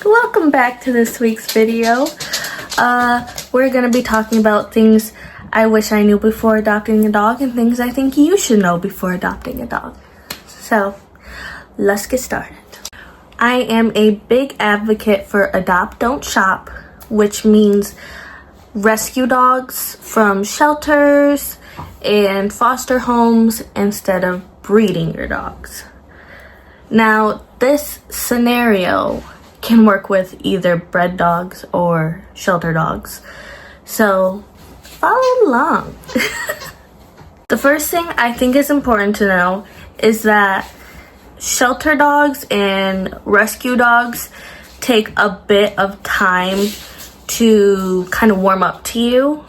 Welcome back to this week's video. We're gonna be talking about things I wish I knew before adopting a dog and things I think you should know before adopting a dog. So let's get started. I am a big advocate for adopt, don't shop, which means rescue dogs from shelters and foster homes instead of breeding your dogs. Now, this scenario can work with either bred dogs or shelter dogs. So follow along. The first thing I think is important to know is that shelter dogs and rescue dogs take a bit of time to kind of warm up to you.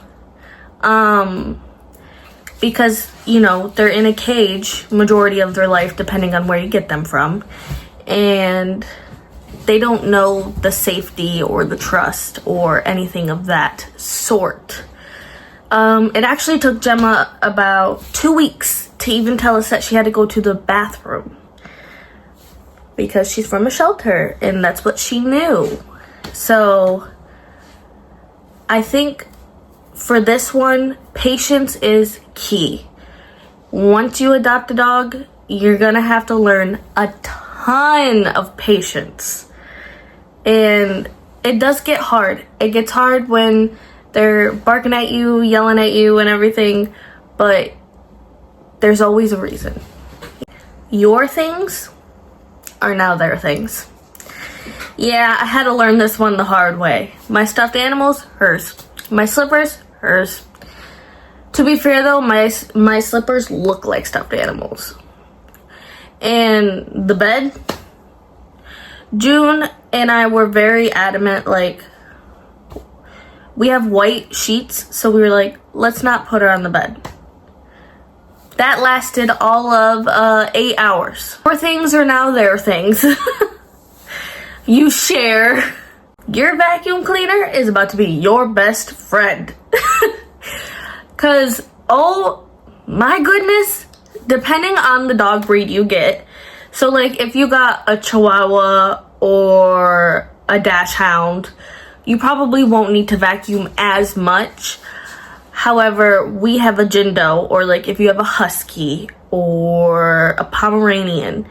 Because, you know, they're in a cage majority of their life, depending on where you get them from. And they don't know the safety or the trust or anything of that sort. It actually took Gemma about 2 weeks to even tell us that she had to go to the bathroom. Because she's from a shelter and that's what she knew. So I think for this one, patience is key. Once you adopt a dog, you're gonna have to learn a ton of patience. And it does get hard. It gets hard when they're barking at you, yelling at you and everything, but there's always a reason. Your things are now their things. Yeah, I had to learn this one the hard way. My stuffed animals, hers. My slippers, hers. To be fair though, my slippers look like stuffed animals. And the bed, June and I were very adamant, like, we have white sheets, so we were like, let's not put her on the bed. That lasted all of 8 hours. Our things are now their things. You share. Your vacuum cleaner is about to be your best friend. Cause, oh my goodness, depending on the dog breed you get. So like if you got a Chihuahua or a Dachshund, you probably won't need to vacuum as much. However, we have a Jindo, or like if you have a Husky or a Pomeranian,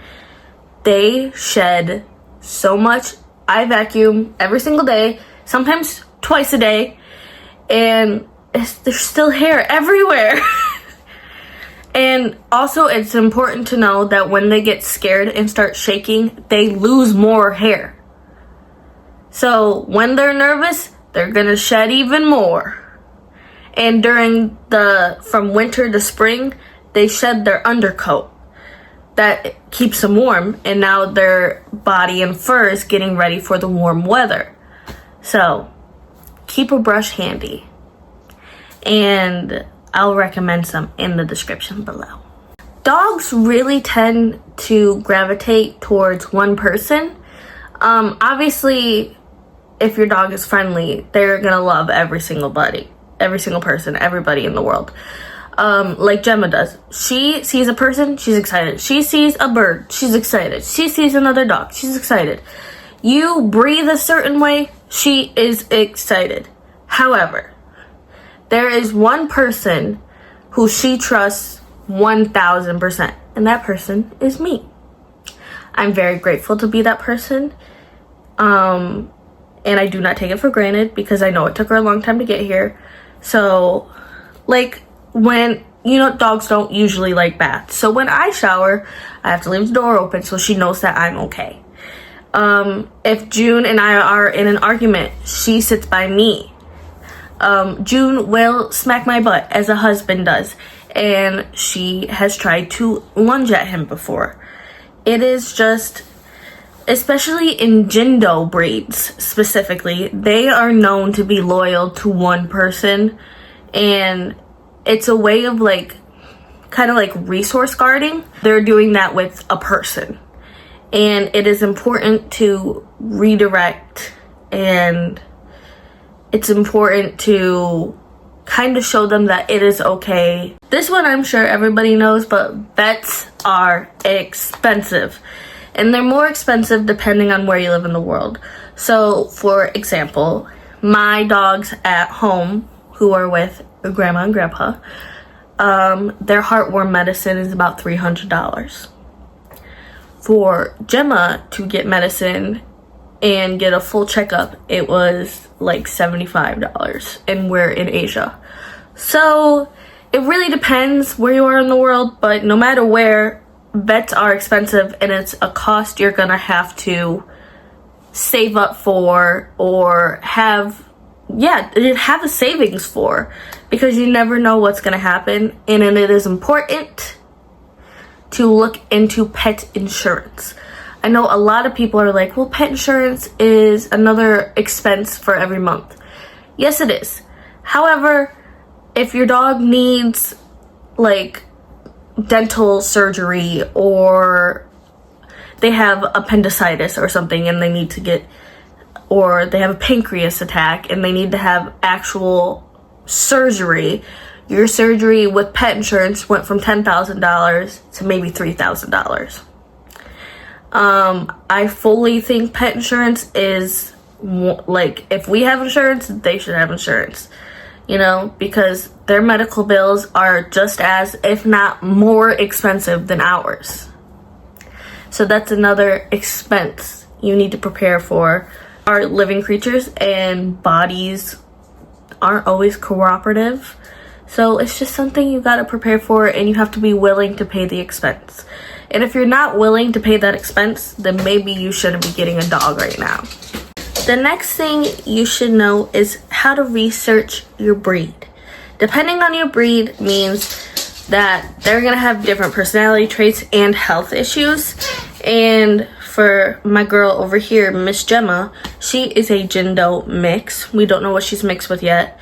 they shed so much. I vacuum every single day, sometimes twice a day, and there's still hair everywhere. And also, it's important to know that when they get scared and start shaking, they lose more hair. So when they're nervous, they're gonna shed even more. And during from winter to spring, they shed their undercoat. That keeps them warm, and now their body and fur is getting ready for the warm weather. So keep a brush handy, and I'll recommend some in the description below. Dogs really tend to gravitate towards one person. Obviously, if your dog is friendly, they're gonna love every single person, everybody in the world. Like Gemma does. She sees a person, she's excited. She sees a bird, she's excited. She sees another dog, she's excited. You breathe a certain way, she is excited. However, there is one person who she trusts 1000%, and that person is me. I'm very grateful to be that person. And I do not take it for granted because I know it took her a long time to get here. So, like, when, you know, dogs don't usually like baths. So when I shower, I have to leave the door open so she knows that I'm okay. If June and I are in an argument, she sits by me. June will smack my butt as a husband does, and she has tried to lunge at him before. It is just, especially in Jindo breeds specifically, they are known to be loyal to one person, and it's a way of like, kind of like resource guarding. They're doing that with a person, and it is important to redirect, and it's important to kind of show them that it is okay. This one I'm sure everybody knows, but vets are expensive. And they're more expensive depending on where you live in the world. So for example, my dogs at home who are with grandma and grandpa, their heartworm medicine is about $300. For Gemma to get medicine and get a full checkup, it was like $75, and we're in Asia. So it really depends where you are in the world, but no matter where, vets are expensive, and it's a cost you're gonna have to save up for, or have a savings for, because you never know what's gonna happen. And it is important to look into pet insurance. I know a lot of people are like, well, pet insurance is another expense for every month. Yes, it is. However, if your dog needs like dental surgery, or they have appendicitis or something and they need to get, or they have a pancreas attack and they need to have actual surgery, your surgery with pet insurance went from $10,000 to maybe $3,000. I fully think pet insurance is like, if we have insurance, they should have insurance, you know, because their medical bills are just as, if not more expensive than ours. So that's another expense you need to prepare for. Our living creatures and bodies aren't always cooperative. So it's just something you gotta prepare for, and you have to be willing to pay the expense. And if you're not willing to pay that expense, then maybe you shouldn't be getting a dog right now. The next thing you should know is how to research your breed. Depending on your breed means that they're gonna have different personality traits and health issues. And for my girl over here, Miss Gemma, she is a Jindo mix. We don't know what she's mixed with yet.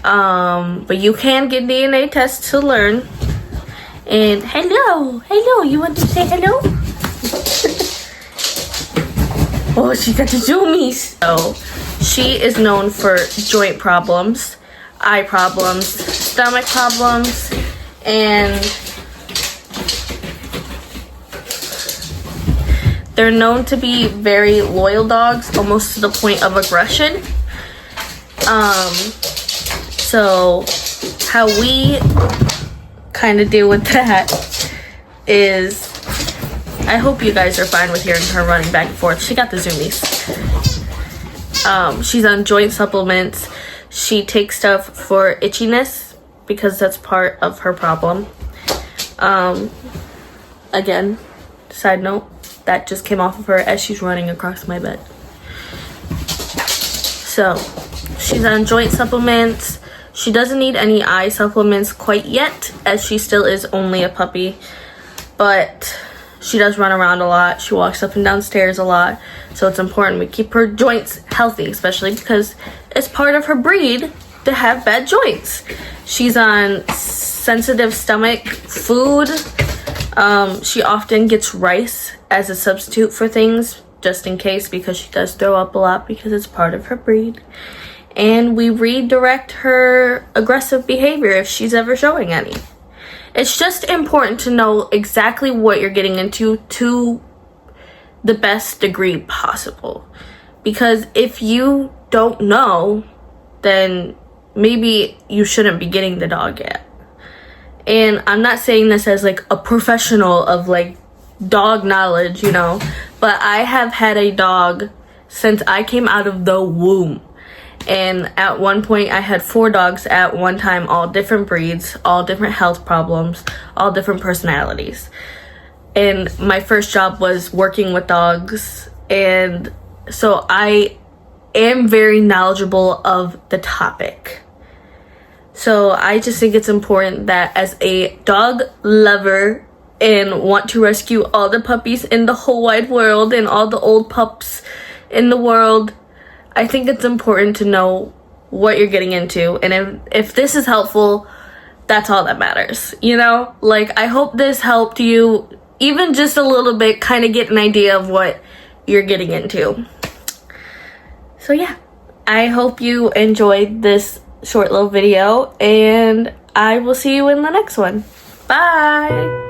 But you can get DNA tests to learn. And hello, you want to say hello? Oh, she got the zoomies. So she is known for joint problems, eye problems, stomach problems, and they're known to be very loyal dogs, almost to the point of aggression. So how we kind of deal with that is, I hope you guys are fine with hearing her running back and forth. She got the zoomies. She's on joint supplements. She takes stuff for itchiness because that's part of her problem. Again, side note, that just came off of her as she's running across my bed. So she's on joint supplements. She doesn't need any eye supplements quite yet, as she still is only a puppy, but she does run around a lot. She walks up and down stairs a lot, so it's important we keep her joints healthy, especially because it's part of her breed to have bad joints. She's on sensitive stomach food. She often gets rice as a substitute for things, just in case, because she does throw up a lot because it's part of her breed. And we redirect her aggressive behavior if she's ever showing any. It's just important to know exactly what you're getting into to the best degree possible. Because if you don't know, then maybe you shouldn't be getting the dog yet. And I'm not saying this as like a professional of like dog knowledge, you know, but I have had a dog since I came out of the womb. And at one point I had 4 dogs at one time, all different breeds, all different health problems, all different personalities. And my first job was working with dogs, and so I am very knowledgeable of the topic. So I just think it's important that as a dog lover and want to rescue all the puppies in the whole wide world and all the old pups in the world, I think it's important to know what you're getting into. And if this is helpful, that's all that matters, you know? Like, I hope this helped you even just a little bit, kind of get an idea of what you're getting into. So yeah, I hope you enjoyed this short little video, and I will see you in the next one. Bye!